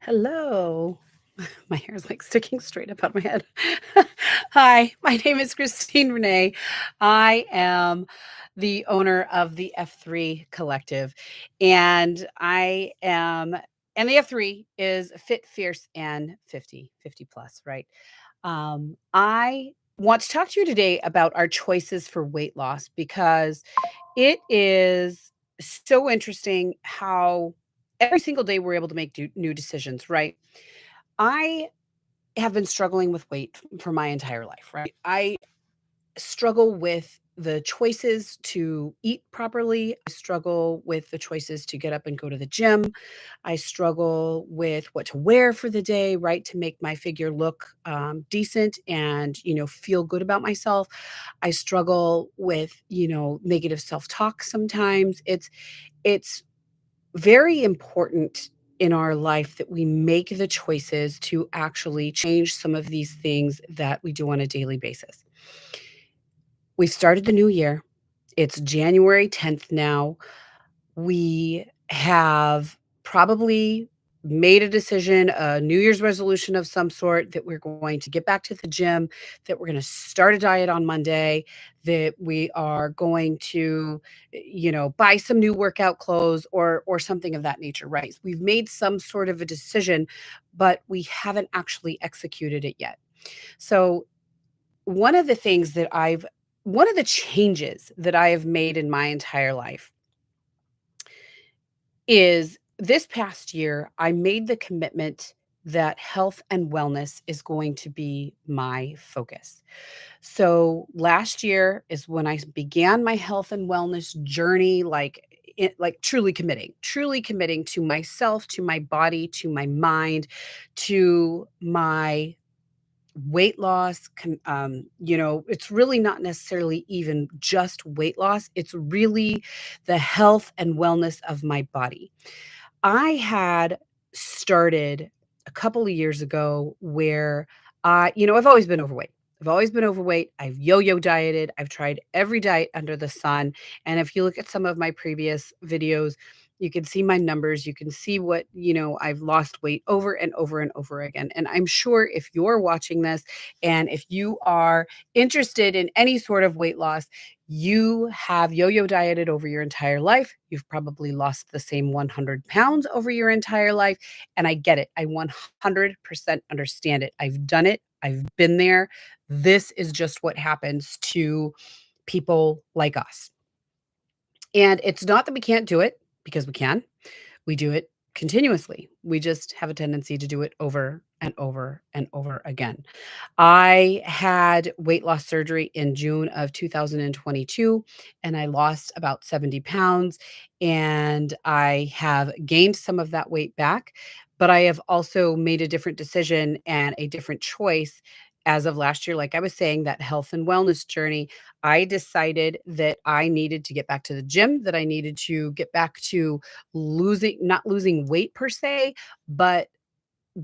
Hello. My hair is like sticking straight up out of my head. Hi, my name is Christine Renee. I am the owner of the F3 Collective, and and the F3 is fit, fierce, and 50, 50 plus, right? I want to talk to you today about our choices for weight loss because it is so interesting how every single day we're able to make new decisions, right? I have been struggling with weight for my entire life, right? I struggle with the choices to eat properly. I struggle with the choices to get up and go to the gym. I struggle with what to wear for the day, right, to make my figure look decent and feel good about myself. I struggle with negative self talk sometimes. It's very important in our life that we make the choices to actually change some of these things that we do on a daily basis. We've started the new year. It's January 10th now. We have probably made a decision, a New Year's resolution of some sort that we're going to get back to the gym, that we're going to start a diet on Monday, that we are going to, buy some new workout clothes or something of that nature, right? We've made some sort of a decision, but we haven't actually executed it yet. So, one of the things that I've one of the changes that I have made in my entire life is this past year, I made the commitment that health and wellness is going to be my focus. So last year is when I began my health and wellness journey, like truly committing to myself, to my body, to my mind, to my weight loss. It's really not necessarily even just weight loss. It's really the health and wellness of my body. I had started a couple of years ago where I've always been overweight. I've always been overweight. I've yo-yo dieted. I've tried every diet under the sun. And if you look at some of my previous videos, you can see my numbers. You can see what, I've lost weight over and over and over again. And I'm sure if you're watching this and if you are interested in any sort of weight loss, you have yo-yo dieted over your entire life. You've probably lost the same 100 pounds over your entire life. And I get it. I 100% understand it. I've done it. I've been there. This is just what happens to people like us. And it's not that we can't do it, because we can. We do it continuously. We just have a tendency to do it over and over and over again. I had weight loss surgery in June of 2022, and I lost about 70 pounds, and I have gained some of that weight back, but I have also made a different decision and a different choice as of last year. Like I was saying, that health and wellness journey, I decided that I needed to get back to the gym, that I needed to get back to not losing weight per se, but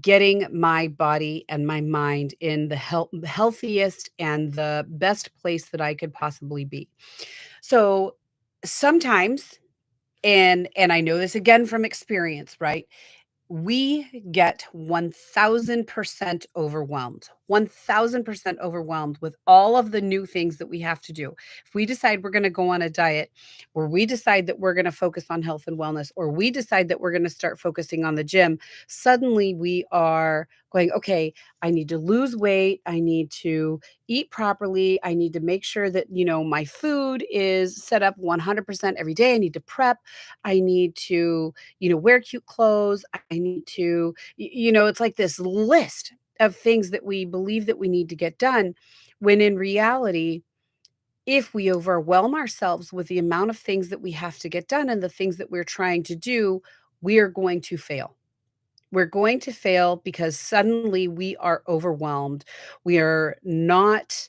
getting my body and my mind in the healthiest and the best place that I could possibly be. So sometimes, and I know this again from experience, right? We get 1000% overwhelmed, 1000% overwhelmed with all of the new things that we have to do. If we decide we're going to go on a diet, or we decide that we're going to focus on health and wellness, or we decide that we're going to start focusing on the gym, suddenly we are going, okay, I need to lose weight. I need to eat properly. I need to make sure that, my food is set up 100% every day. I need to prep. I need to wear cute clothes. I need to, it's like this list of things that we believe that we need to get done. When in reality, if we overwhelm ourselves with the amount of things that we have to get done and the things that we're trying to do, we are going to fail. We're going to fail because suddenly we are overwhelmed. We are not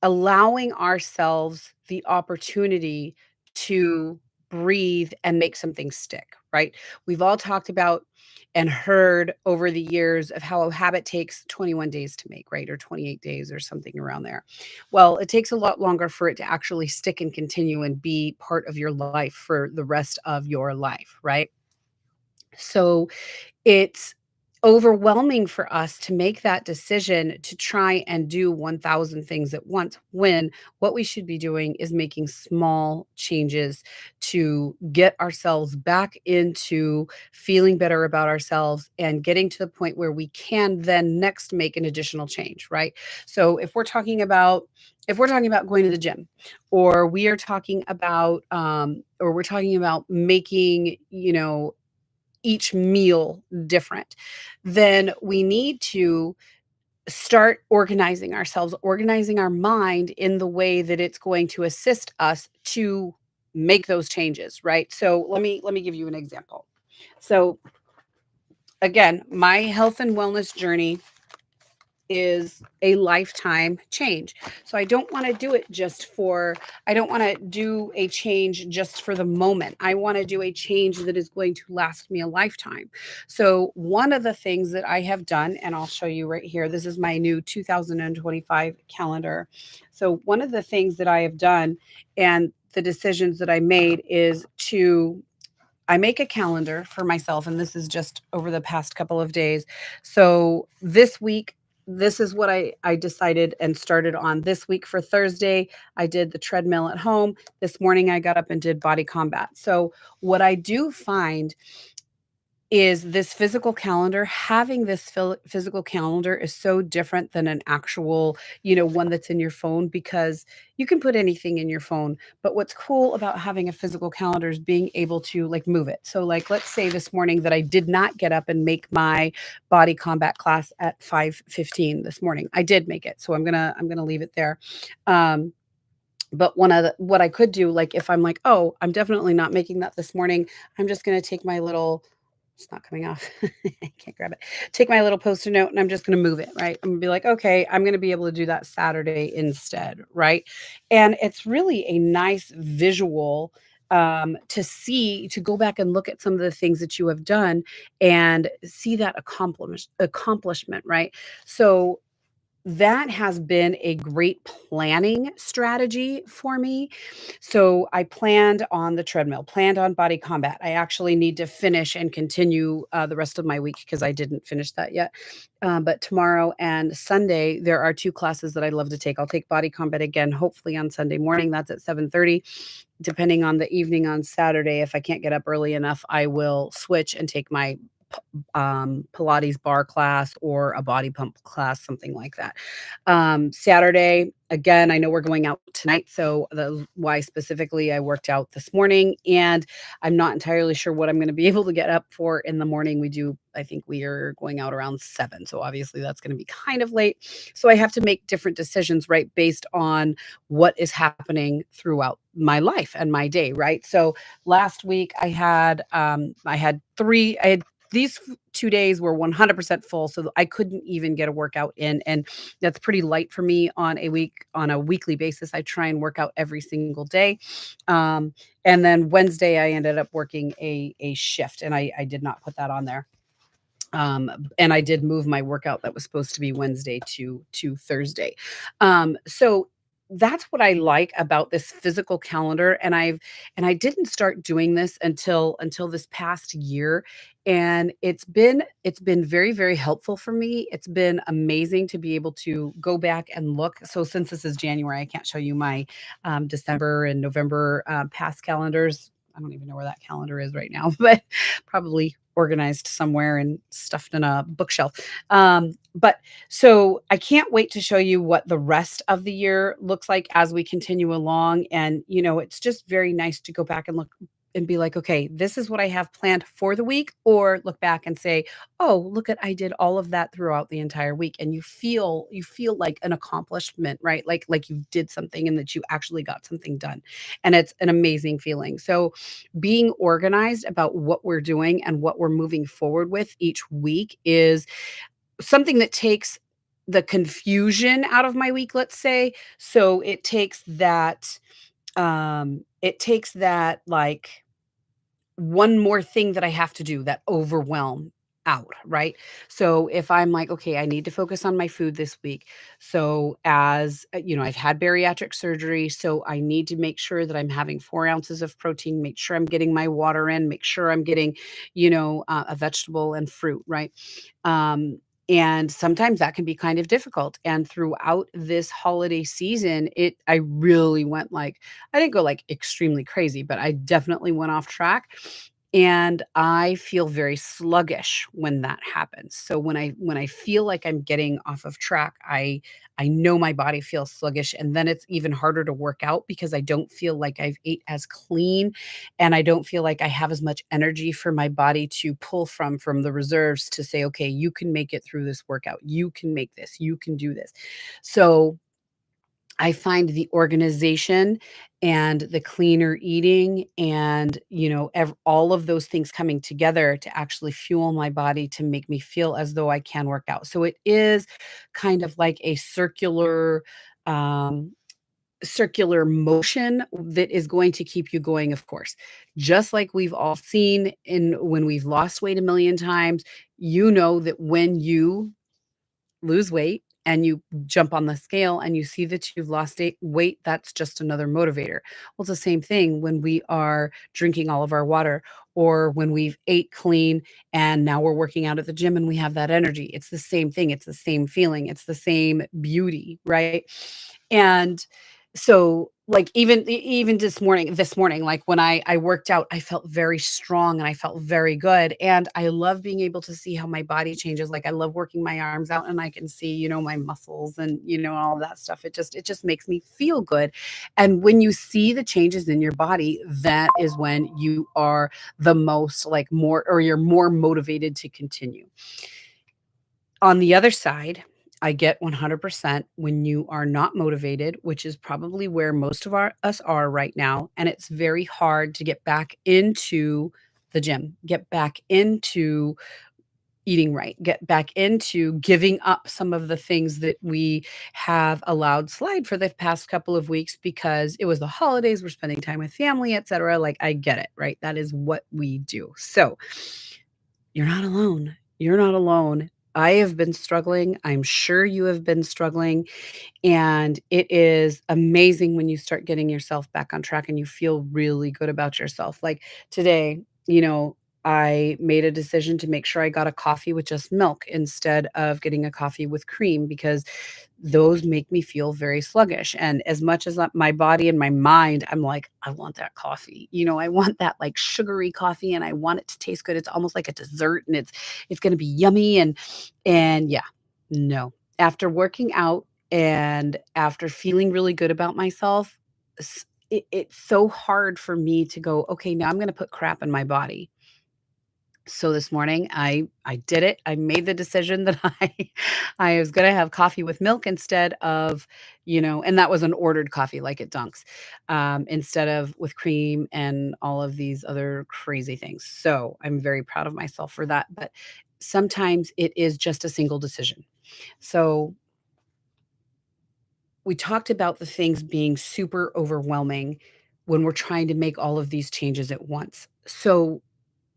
allowing ourselves the opportunity to breathe and make something stick, right? We've all talked about and heard over the years of how a habit takes 21 days to make, right? Or 28 days or something around there. Well, it takes a lot longer for it to actually stick and continue and be part of your life for the rest of your life, right? So it's overwhelming for us to make that decision to try and do 1,000 things at once when what we should be doing is making small changes to get ourselves back into feeling better about ourselves and getting to the point where we can then next make an additional change, right? So if we're talking about going to the gym, or we are talking about or we're talking about making, each meal different, then we need to start organizing ourselves, organizing our mind in the way that it's going to assist us to make those changes, right? So let me give you an example. So again, my health and wellness journey is a lifetime change. So I don't want to do a change just for the moment. I want to do a change that is going to last me a lifetime. So one of the things that I have done, and I'll show you right here, this is my new 2025 calendar. So one of the things that I have done and the decisions that I made is to I make a calendar for myself, and this is just over the past couple of days. So this week, this is what I decided and started on this week. For Thursday, I did the treadmill at home. This morning, I got up and did body combat. So what I do find is this physical calendar. Having this physical calendar is so different than an actual, one that's in your phone, because you can put anything in your phone. But what's cool about having a physical calendar is being able to like move it. So like let's say this morning that I did not get up and make my body combat class at 5:15 this morning. I did make it. So I'm going to leave it there. Um but what I could do, like if I'm like, oh, I'm definitely not making that this morning, I'm just going to take my little, it's not coming off. I can't grab it. Take my little post-it note and I'm just going to move it, right? I'm going to be like, okay, I'm going to be able to do that Saturday instead, right? And it's really a nice visual to go back and look at some of the things that you have done and see that accomplishment, right? So that has been a great planning strategy for me. So I planned on the treadmill, planned on body combat. I actually need to finish and continue the rest of my week because I didn't finish that yet. But tomorrow and Sunday, there are two classes that I'd love to take. I'll take body combat again, hopefully on Sunday morning. That's at 7:30. Depending on the evening on Saturday, if I can't get up early enough, I will switch and take my Pilates bar class or a body pump class, something like that. Saturday, again, I know we're going out tonight, so that's why specifically I worked out this morning, and I'm not entirely sure what I'm going to be able to get up for in the morning. I think we are going out around 7, so obviously that's going to be kind of late. So I have to make different decisions, right, based on what is happening throughout my life and my day, right? So last week I had these 2 days were 100% full, so I couldn't even get a workout in, and that's pretty light for me on a weekly basis. I try and work out every single day, um, and then Wednesday I ended up working a shift, and I did not put that on there. And I did move my workout that was supposed to be Wednesday to Thursday. So that's what I like about this physical calendar, and I didn't start doing this until this past year, and it's been very, very helpful for me. It's been amazing to be able to go back and look. So since this is January, I can't show you my December and November past calendars. I don't even know where that calendar is right now, but probably organized somewhere and stuffed in a bookshelf. But so I can't wait to show you what the rest of the year looks like as we continue along. And, it's just very nice to go back and look and be like, okay, this is what I have planned for the week, or look back and say, oh, look at I did all of that throughout the entire week. And you feel like an accomplishment, right? Like you did something and that you actually got something done. And it's an amazing feeling. So being organized about what we're doing and what we're moving forward with each week is something that takes the confusion out of my week, let's say. So it takes that like one more thing that I have to do, that overwhelm out, right? So if I'm like, okay, I need to focus on my food this week. So I've had bariatric surgery, so I need to make sure that I'm having 4 ounces of protein, make sure I'm getting my water in, make sure I'm getting, a vegetable and fruit, right? Um, and sometimes that can be kind of difficult. And throughout this holiday season, I really went like, I didn't go like extremely crazy, but I definitely went off track. And I feel very sluggish when that happens. So when I feel like I'm getting off of track, I know my body feels sluggish, and then it's even harder to work out because I don't feel like I've ate as clean, and I don't feel like I have as much energy for my body to pull from the reserves to say, "Okay, you can make it through this workout. You can make this. You can do this." So I find the organization and the cleaner eating and, all of those things coming together to actually fuel my body to make me feel as though I can work out. So it is kind of like a um, circular motion that is going to keep you going, of course. Just like we've all seen in when we've lost weight a million times, you know that when you lose weight and you jump on the scale and you see that you've lost weight, that's just another motivator. Well, it's the same thing when we are drinking all of our water or when we've ate clean and now we're working out at the gym and we have that energy. It's the same thing. It's the same feeling. It's the same beauty, right? And so, like, even this morning, like, when I worked out, I felt very strong and I felt very good, and I love being able to see how my body changes, like, I love working my arms out and I can see, my muscles and, all that stuff. It just makes me feel good, and when you see the changes in your body, that is when you are the most, like, more or you're more motivated to continue. On the other side, I get 100% when you are not motivated, which is probably where most of us are right now, and it's very hard to get back into the gym, get back into eating right, get back into giving up some of the things that we have allowed slide for the past couple of weeks because it was the holidays, we're spending time with family, etcetera. Like, I get it, right? That is what we do. So, you're not alone. You're not alone. I have been struggling. I'm sure you have been struggling. And it is amazing when you start getting yourself back on track and you feel really good about yourself. Like today, I made a decision to make sure I got a coffee with just milk instead of getting a coffee with cream because those make me feel very sluggish. And as much as my body and my mind, I'm like, I want that coffee. I want that like sugary coffee and I want it to taste good. It's almost like a dessert and it's going to be yummy and yeah. No. After working out and after feeling really good about myself, it's so hard for me to go, okay, now I'm going to put crap in my body. So this morning, I did it. I made the decision that I was gonna have coffee with milk instead of, and that was an ordered coffee like at Dunks, instead of with cream and all of these other crazy things. So I'm very proud of myself for that. But sometimes it is just a single decision. So we talked about the things being super overwhelming when we're trying to make all of these changes at once. So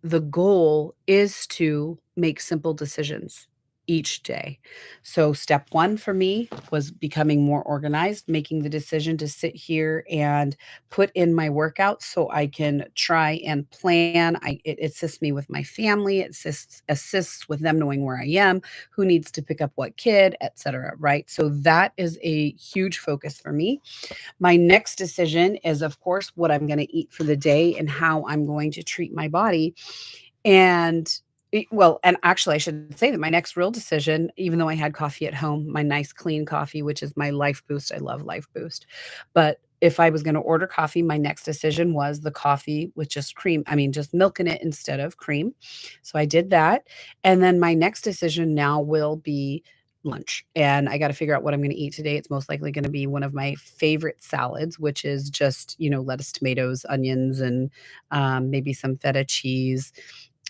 the goal is to make simple decisions each day. So, step one for me was becoming more organized, making the decision to sit here and put in my workouts so I can try and plan. It assists me with my family, it assists with them knowing where I am, who needs to pick up what kid, etc. Right. So, that is a huge focus for me. My next decision is, of course, what I'm going to eat for the day and how I'm going to treat my body. And and actually, I should say that my next real decision, even though I had coffee at home, my nice clean coffee, which is my Life Boost. I love Life Boost. But if I was going to order coffee, my next decision was the coffee with just cream. I mean, just milk in it instead of cream. So I did that. And then my next decision now will be lunch. And I got to figure out what I'm going to eat today. It's most likely going to be one of my favorite salads, which is just, lettuce, tomatoes, onions, and maybe some feta cheese,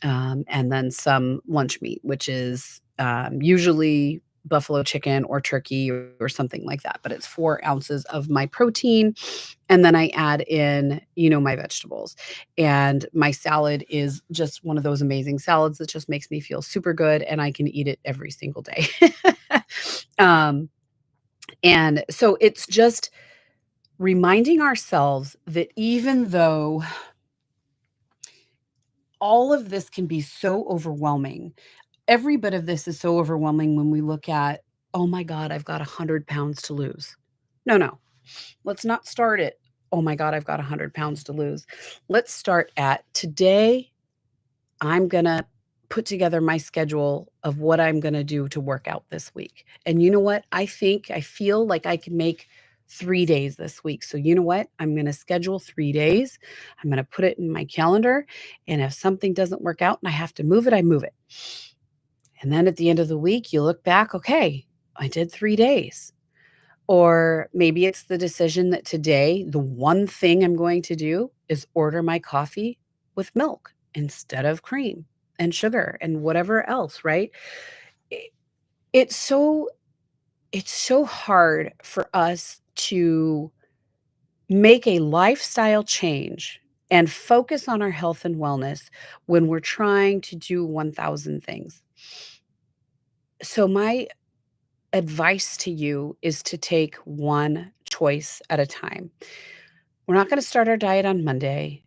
and then some lunch meat, which is usually buffalo chicken or turkey or something like that, but it's 4 ounces of my protein, and then I add in, my vegetables. And my salad is just one of those amazing salads that just makes me feel super good, and I can eat it every single day. Um, and so it's just reminding ourselves that even though all of this can be so overwhelming, every bit of this is so overwhelming when we look at, "Oh my god, I've got 100 pounds to lose." No, no. Let's not start at, "Oh my god, I've got 100 pounds to lose." Let's start at, "Today, I'm gonna put together my schedule of what I'm gonna do to work out this week. And you know what? I feel like I can make 3 days this week. So you know what? I'm gonna schedule 3 days. I'm gonna put it in my calendar, and if something doesn't work out and I have to move it, I move it." And then at the end of the week, you look back, "Okay, I did 3 days." Or maybe it's the decision that today, the one thing I'm going to do is order my coffee with milk instead of cream and sugar and whatever else, right? I it's so it's so hard for us to make a lifestyle change and focus on our health and wellness when we're trying to do 1,000 things. So my advice to you is to take one choice at a time. We're not gonna start our diet on Monday.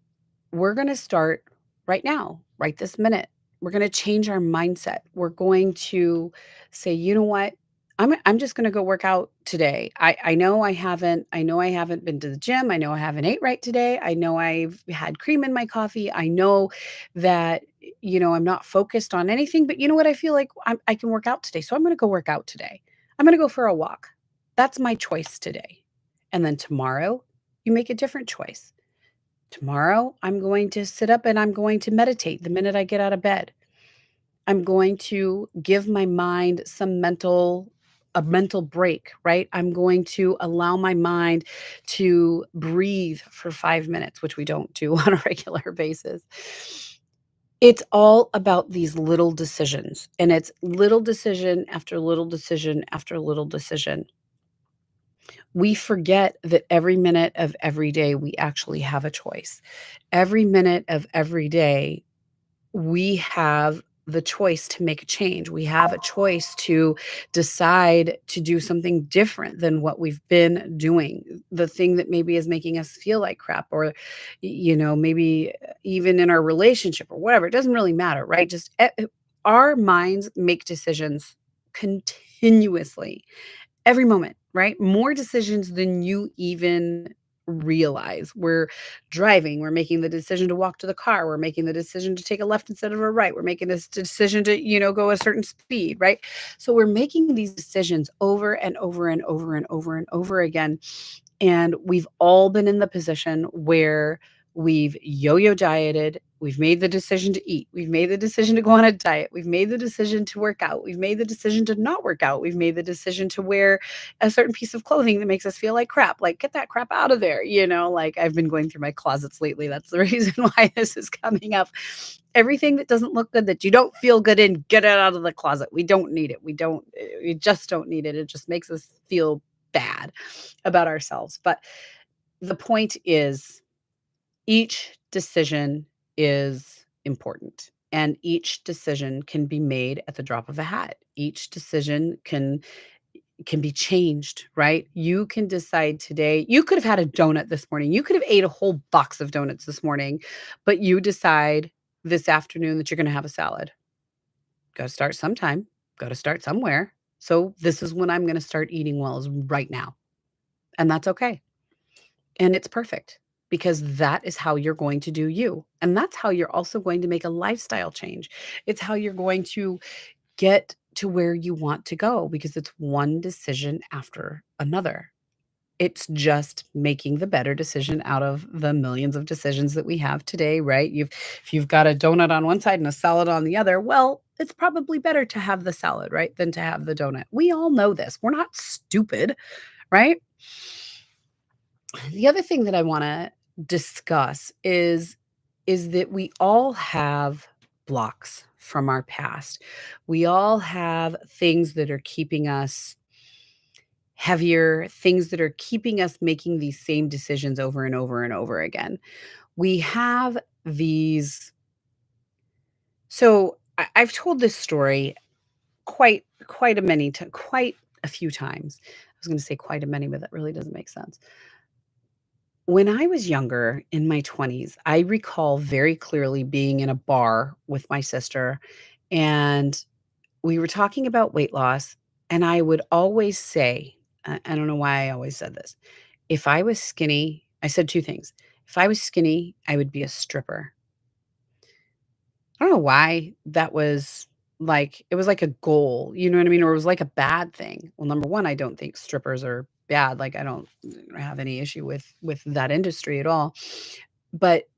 We're gonna start right now, right this minute. We're gonna change our mindset. We're going to say, "You know what? I'm just gonna go work out today. I know I haven't been to the gym. I know I haven't ate right today. I know I've had cream in my coffee. I know that, I'm not focused on anything, but you know what? I feel like I can work out today. So I'm gonna go work out today. I'm gonna go for a walk. That's my choice today." And then tomorrow, you make a different choice. "Tomorrow, I'm going to sit up and I'm going to meditate the minute I get out of bed. I'm going to give my mind a mental break," right? I'm going to allow my mind to breathe for 5 minutes, which we don't do on a regular basis. It's all about these little decisions, and it's little decision after little decision after little decision. We forget that every minute of every day, we actually have a choice. Every minute of every day, we have the choice to make a change. We have a choice to decide to do something different than what we've been doing. The thing that maybe is making us feel like crap, or, maybe even in our relationship or whatever, it doesn't really matter, right? Our minds make decisions continuously. Every moment, right? More decisions than you even realize. We're driving, we're making the decision to walk to the car, we're making the decision to take a left instead of a right, we're making this decision to, go a certain speed, right? So we're making these decisions over and over and over and over and over again. And we've all been in the position where we've yo-yo dieted, we've made the decision to eat, we've made the decision to go on a diet, we've made the decision to work out, we've made the decision to not work out, we've made the decision to wear a certain piece of clothing that makes us feel like crap. Like, get that crap out of there, like I've been going through my closets lately. That's the reason why this is coming up. Everything that doesn't look good, that you don't feel good in, get it out of the closet. We don't need it. We just don't need it. It just makes us feel bad about ourselves. But the point is, each decision is important, and each decision can be made at the drop of a hat. Each decision can be changed, right? You can decide today. You could have had a donut this morning. You could have ate a whole box of donuts this morning, but you decide this afternoon that you're going to have a salad. Got to start sometime. Got to start somewhere. So this is when I'm going to start eating well, is right now. And that's okay. And it's perfect, because that is how you're going to do you. And that's how you're also going to make a lifestyle change. It's how you're going to get to where you want to go, because it's one decision after another. It's just making the better decision out of the millions of decisions that we have today, right? If you've got a donut on one side and a salad on the other, well, it's probably better to have the salad, right, than to have the donut. We all know this. We're not stupid, right? The other thing that I wanna discuss is that we all have blocks from our past. We all have things that are keeping us heavier, things that are keeping us making these same decisions over and over and over again. We have these I've told this story quite a few times. I was gonna say quite a many, but that really doesn't make sense. When I was younger, in my 20s, I recall very clearly being in a bar with my sister, and we were talking about weight loss, and I would always say, I don't know why I always said this. If I was skinny I said 2 things. If I was skinny, I would be a stripper. I don't know why that was it was like a goal, you know what I mean? Or it was like a bad thing. Well, number 1, I don't think strippers are bad, like, I don't have any issue with that industry at all. But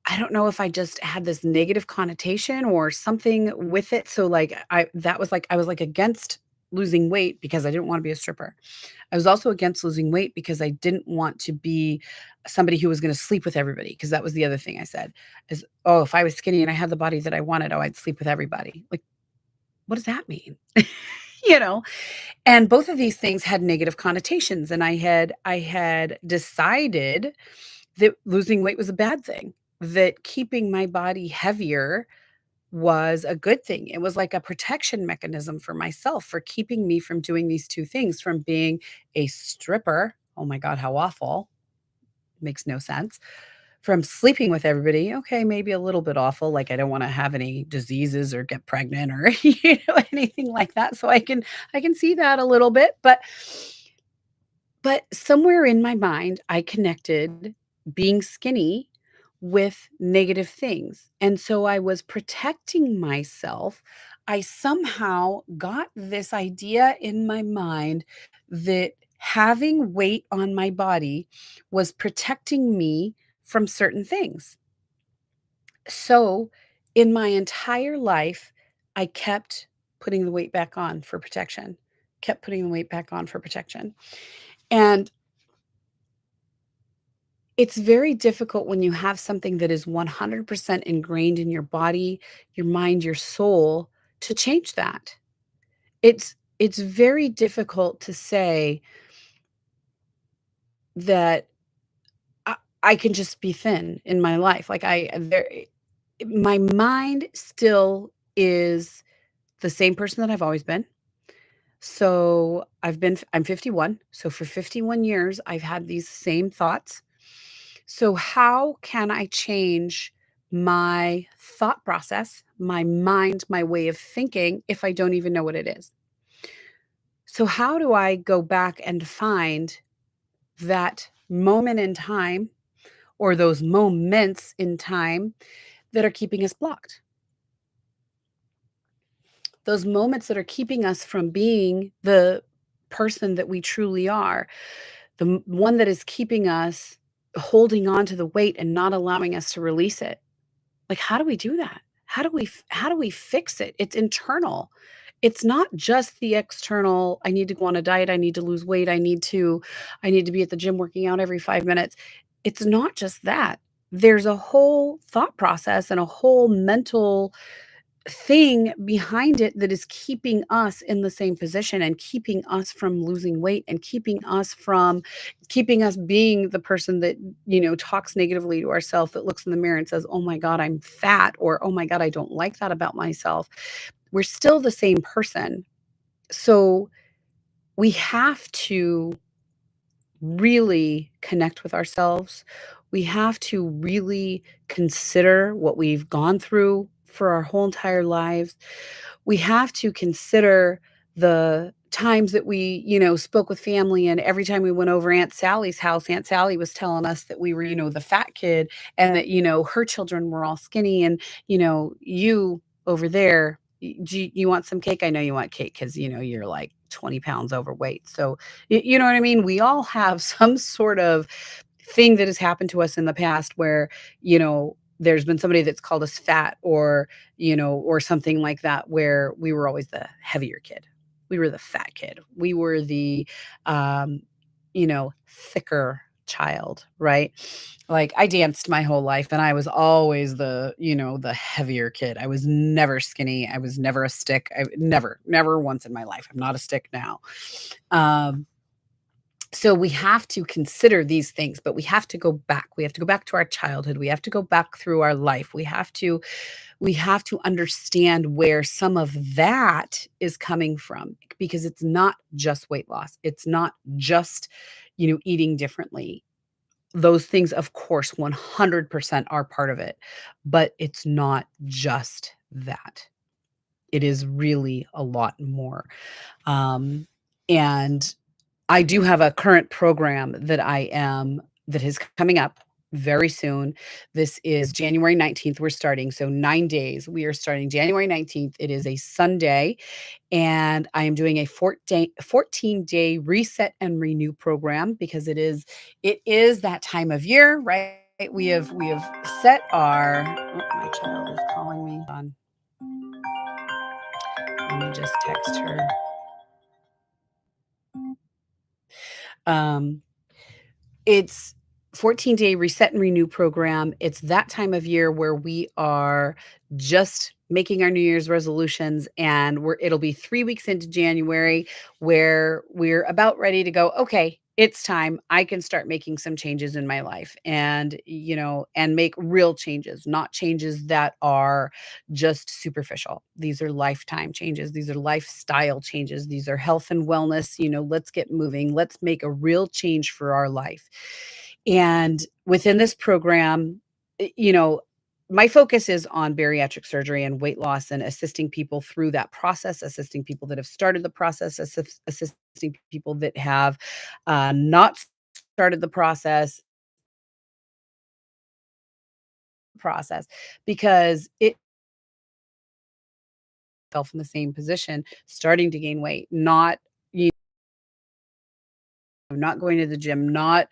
I don't know if I just had this negative connotation or something with it, so, I was, against losing weight because I didn't wanna be a stripper. I was also against losing weight because I didn't want to be somebody who was gonna sleep with everybody. Because that was the other thing I said is, "Oh, if I was skinny and I had the body that I wanted, oh, I'd sleep with everybody." Like, what does that mean? You know? And both of these things had negative connotations, and I had decided that losing weight was a bad thing, that keeping my body heavier was a good thing. It was like a protection mechanism for myself for keeping me from doing these 2 things, from being a stripper, oh my god, how awful, makes no sense, from sleeping with everybody, okay, maybe a little bit awful, like I don't wanna have any diseases or get pregnant or, anything like that, so I can see that a little bit, but somewhere in my mind, I connected being skinny with negative things. And so I was protecting myself. I somehow got this idea in my mind that having weight on my body was protecting me from certain things. So in my entire life, I kept putting the weight back on for protection, kept putting the weight back on for protection. And it's very difficult when you have something that is 100% ingrained in your body, your mind, your soul to change that. It's very difficult to say that I, I can just be thin in my life. My mind still is the same person that I've always been. I'm 51. So for 51 years I've had these same thoughts. So, how can I change my thought process, my mind, my way of thinking if I don't even know what it is? So, how do I go back and find that moment in time or those moments in time that are keeping us blocked? Those moments that are keeping us from being the person that we truly are, one that is keeping us holding on to the weight and not allowing us to release it. Like, how do we do that? How do we fix it? It's internal. It's not just the external, I need to go on a diet, I need to lose weight, I need to be at the gym working out every 5 minutes. It's not just that. There's a whole thought process and a whole mental thing behind it that is keeping us in the same position and keeping us from losing weight and keeping us being the person that, talks negatively to ourselves, that looks in the mirror and says, "Oh my god, I'm fat," or, "Oh my god, I don't like that about myself." We're still the same person. So, we have to really connect with ourselves. We have to really consider what we've gone through for our whole entire lives. We have to consider the times that we, spoke with family, and every time we went over Aunt Sally's house, Aunt Sally was telling us that we were, the fat kid, and that, her children were all skinny, and, you over there, do you want some cake? I know you want cake because, you're like 20 pounds overweight. So, you know what I mean? We all have some sort of thing that has happened to us in the past where, there's been somebody that's called us fat, or something like that, where we were always the heavier kid. We were the fat kid. We were the, thicker child, right? Like, I danced my whole life, and I was always the heavier kid. I was never skinny. I was never a stick. Never once in my life. I'm not a stick now. Um, so we have to consider these things, but we have to go back. We have to go back to our childhood. We have to go back through our life. We have to understand where some of that is coming from, because it's not just weight loss. It's not just, eating differently. Those things, of course, 100% are part of it, but it's not just that. It is really a lot more. Um, and I do have a current program that is coming up very soon. This is January 19th, we're starting, so 9 days. We are starting January 19th. It is a Sunday, and I am doing a 14-day reset and renew program, because it is that time of year, right? We have set our my child is calling me. On. Let me just text her. Um, It's 14-day reset and renew program. It's that time of year where we are just making our New Year's resolutions, and it'll be 3 weeks into January where we're about ready to go, "Okay, it's time. I can start making some changes in my life," and make real changes, not changes that are just superficial. These are lifetime changes. These are lifestyle changes. These are health and wellness. Let's get moving. Let's make a real change for our life. And within this program, eh, you know, my focus is on bariatric surgery and weight loss, and assisting people through that process, assisting people that have started the process, assisting people that have not started the process, because it fell in the same position, starting to gain weight, not going to the gym, not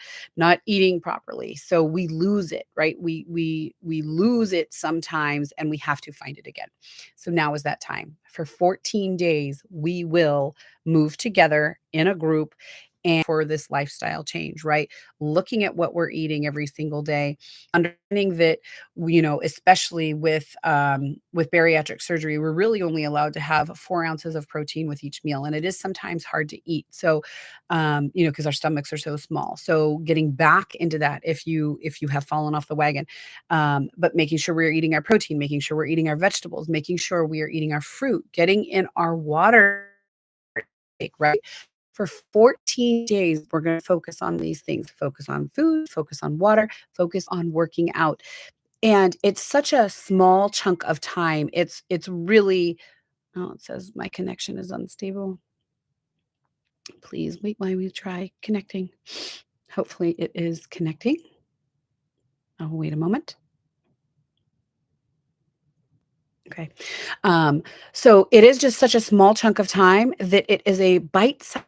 eating properly. So we lose it, right? We lose it sometimes, and we have to find it again. So now is that time. For 14 days, we will move together in a group and for this lifestyle change, right? Looking at what we're eating every single day, understanding that, especially with bariatric surgery, we're really only allowed to have 4 ounces of protein with each meal, and it is sometimes hard to eat. So because our stomachs are so small. So getting back into that, if you have fallen off the wagon, but making sure we're eating our protein, making sure we're eating our vegetables, making sure we are eating our fruit, getting in our water intake, right? For 14 days, we're going to focus on these things: focus on food, focus on water, focus on working out. And it's such a small chunk of time. It's really, oh, it says my connection is unstable. Please wait while we try connecting. Hopefully it is connecting. I'll wait a moment. Okay. Um, so it is just such a small chunk of time that it is a bite-sized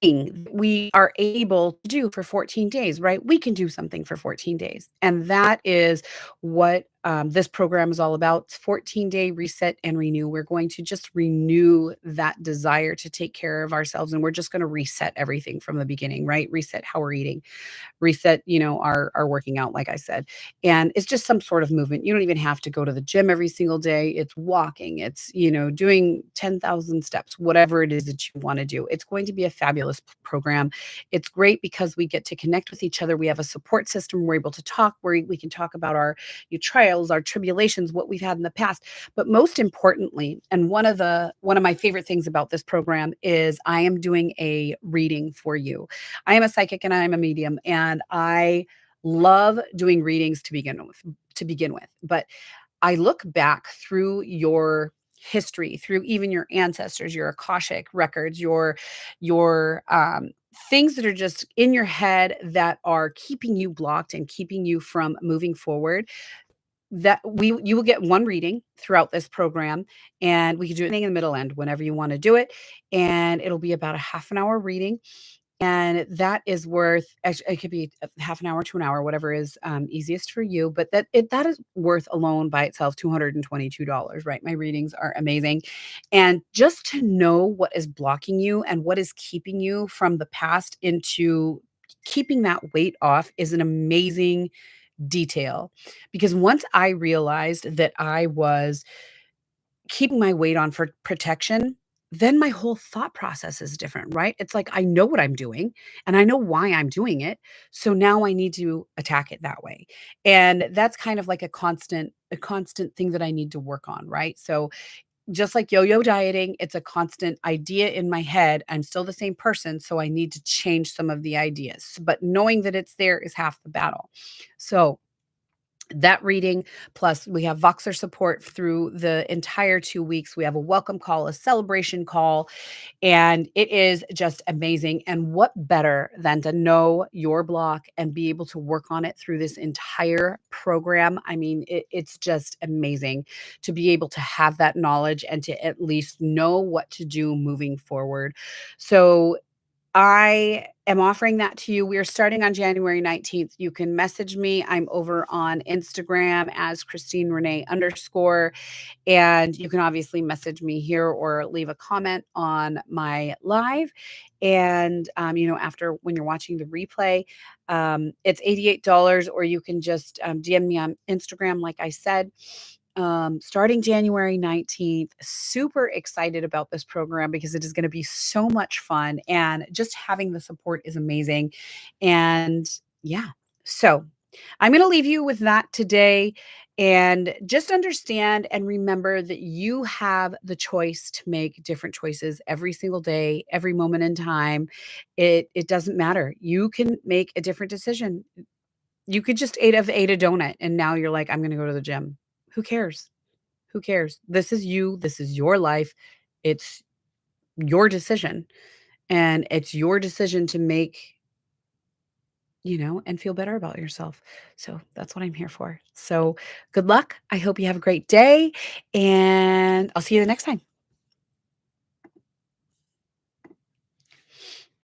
thing that we are able to do for 14 days, right? We can do something for 14 days. And that is what this program is all about. 14-day reset and renew. We're going to just renew that desire to take care of ourselves. And we're just going to reset everything from the beginning, right? Reset how we're eating, reset, our working out, like I said. And it's just some sort of movement. You don't even have to go to the gym every single day. It's walking, it's, doing 10,000 steps, whatever it is that you want to do. It's going to be a fabulous program. It's great because we get to connect with each other. We have a support system. We're able to talk, where we can talk about our trials, our tribulations, what we've had in the past. But most importantly, and one of my favorite things about this program is I am doing a reading for you. I am a psychic and I am a medium, and I love doing readings to begin with. But I look back through your history, through even your ancestors, your Akashic records, your things that are just in your head that are keeping you blocked and keeping you from moving forward. That we you will get one reading throughout this program, and we can do it in the middle end whenever you want to do it. And it'll be about a half an hour reading, and that is worth, it could be a half an hour to an hour, whatever is, easiest for you, but that is worth alone by itself $222, right? My readings are amazing, and just to know what is blocking you and what is keeping you from the past into keeping that weight off is an amazing detail because once I realized that I was keeping my weight on for protection, then my whole thought process is different, right? It's like I know what I'm doing and I know why I'm doing it. So now I need to attack it that way. And that's kind of like a constant thing that I need to work on, right? So just like yo-yo dieting, it's a constant idea in my head. I'm still the same person, so I need to change some of the ideas. But knowing that it's there is half the battle. So that reading, plus we have Voxer support through the entire 2 weeks. We have a welcome call, a celebration call, and it is just amazing, and what better than to know your block and be able to work on it through this entire program? I mean, it's just amazing to be able to have that knowledge and to at least know what to do moving forward. So I am offering that to you. We are starting on January 19th. You can message me. I'm over on Instagram as Christine Renee underscore. And you can obviously message me here or leave a comment on my live. And, after when you're watching the replay, it's $88, or you can just DM me on Instagram, like I said. Starting January 19th, super excited about this program because it is going to be so much fun. And just having the support is amazing. And yeah, so I'm going to leave you with that today. And just understand and remember that you have the choice to make different choices every single day, every moment in time. It doesn't matter. You can make a different decision. You could just ate a donut and now you're like, I'm gonna go to the gym. Who cares? Who cares? This is you. This is your life. It's your decision. And it's your decision to make, and feel better about yourself. So that's what I'm here for. So good luck. I hope you have a great day, and I'll see you the next time.